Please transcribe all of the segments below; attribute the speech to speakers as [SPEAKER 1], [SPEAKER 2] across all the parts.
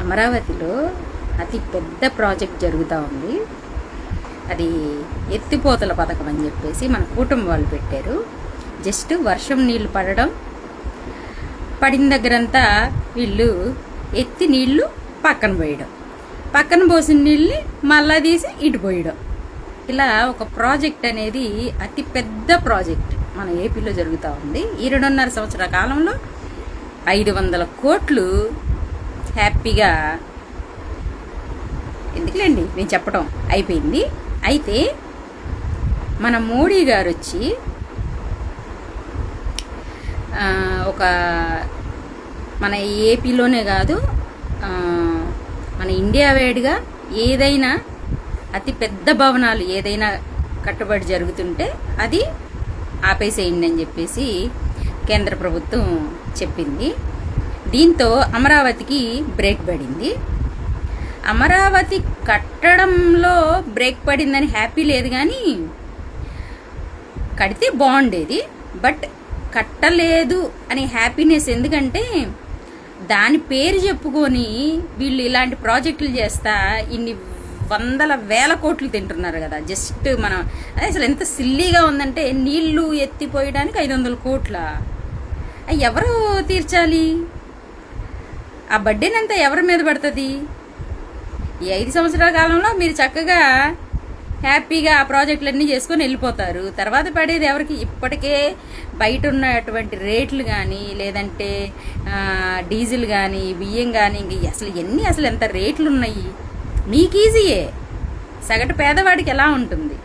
[SPEAKER 1] అమరావతిలో అతి పెద్ద ప్రాజెక్ట్ జరుగుతూ ఉంది. అది ఎత్తిపోతల పథకం అని చెప్పేసి మన కూటమి వాళ్ళు పెట్టారు. జస్ట్ వర్షం నీళ్లు పడిన దగ్గరంతా వీళ్ళు ఎత్తి నీళ్లు పక్కన పోయడం, పక్కన పోసిన నీళ్ళని మళ్ళా తీసి ఇటు పోయడం, ఇలా ఒక ప్రాజెక్ట్ అనేది అతి పెద్ద ప్రాజెక్ట్ మన ఏపీలో జరుగుతూ ఉంది. ఈ 2.5 సంవత్సరాల కాలంలో 500 కోట్లు హ్యాపీగా, ఎందుకులేండి నేను చెప్పడం అయిపోయింది. అయితే మన మోడీ గారు వచ్చి ఒక మన ఏపీలోనే కాదు మన ఇండియా వైడ్గా ఏదైనా అతి పెద్ద భవనాలు ఏదైనా కట్టుబడి జరుగుతుంటే అది ఆపేసేయండి అని చెప్పేసి కేంద్ర ప్రభుత్వం చెప్పింది. దీంతో అమరావతికి బ్రేక్ పడింది. అమరావతి కట్టడంలో బ్రేక్ పడిందని హ్యాపీ లేదు, కానీ కడితే బాగుండేది. బట్ కట్టలేదు అని హ్యాపీనెస్, ఎందుకంటే దాని పేరు చెప్పుకొని వీళ్ళు ఇలాంటి ప్రాజెక్టులు చేస్తా ఇన్ని వందల వేల కోట్లు తింటున్నారు కదా. జస్ట్ మనం అసలు ఎంత సిల్లీగా ఉందంటే, నీళ్లు ఎత్తిపోయడానికి 500 కోట్ల ఎవరు తీర్చాలి? ఆ బడ్డీనంతా ఎవరి మీద పడుతుంది? ఈ 5 సంవత్సరాల కాలంలో మీరు చక్కగా హ్యాపీగా ఆ ప్రాజెక్టులన్నీ చేసుకొని వెళ్ళిపోతారు. తర్వాత పడేది ఎవరికి? ఇప్పటికే బయట ఉన్నటువంటి రేట్లు కానీ, లేదంటే డీజిల్ కానీ, బియ్యం కానీ, ఇంక అసలు ఎంత రేట్లు ఉన్నాయి. మీకు ఈజీయే, సగటు పేదవాడికి ఎలా ఉంటుంది?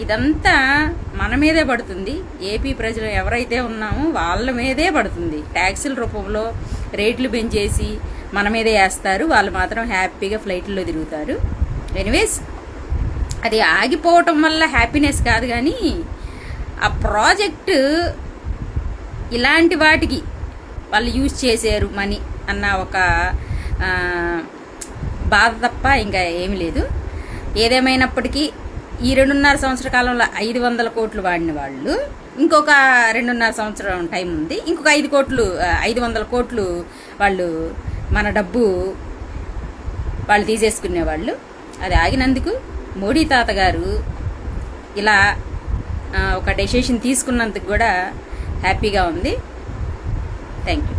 [SPEAKER 1] ఇదంతా మన మీదే పడుతుంది. ఏపీ ప్రజలు ఎవరైతే ఉన్నామో వాళ్ళ మీదే పడుతుంది. ట్యాక్సుల రూపంలో రేట్లు పెంచేసి మన మీదే వేస్తారు. వాళ్ళు మాత్రం హ్యాపీగా ఫ్లైట్లో తిరుగుతారు. ఎనీవేస్, అది ఆగిపోవటం వల్ల హ్యాపీనెస్ కాదు, కానీ ఆ ప్రాజెక్టు ఇలాంటి వాటికి వాళ్ళు యూజ్ చేశారు మనీ అన్న ఒక బాధ తప్ప ఇంకా ఏమీ లేదు. ఏదేమైనప్పటికీ ఈ 2.5 సంవత్సర కాలంలో 500 కోట్లు వాడిన వాళ్ళు ఇంకొక 2.5 సంవత్సరం టైం ఉంది. ఇంకొక 500 కోట్లు వాళ్ళు మన డబ్బు వాళ్ళు తీసేసుకునేవాళ్ళు. అది ఆగినందుకు మోడీ తాతగారు ఇలా ఒక డెసిషన్ తీసుకున్నందుకు కూడా హ్యాపీగా ఉంది. Thank you.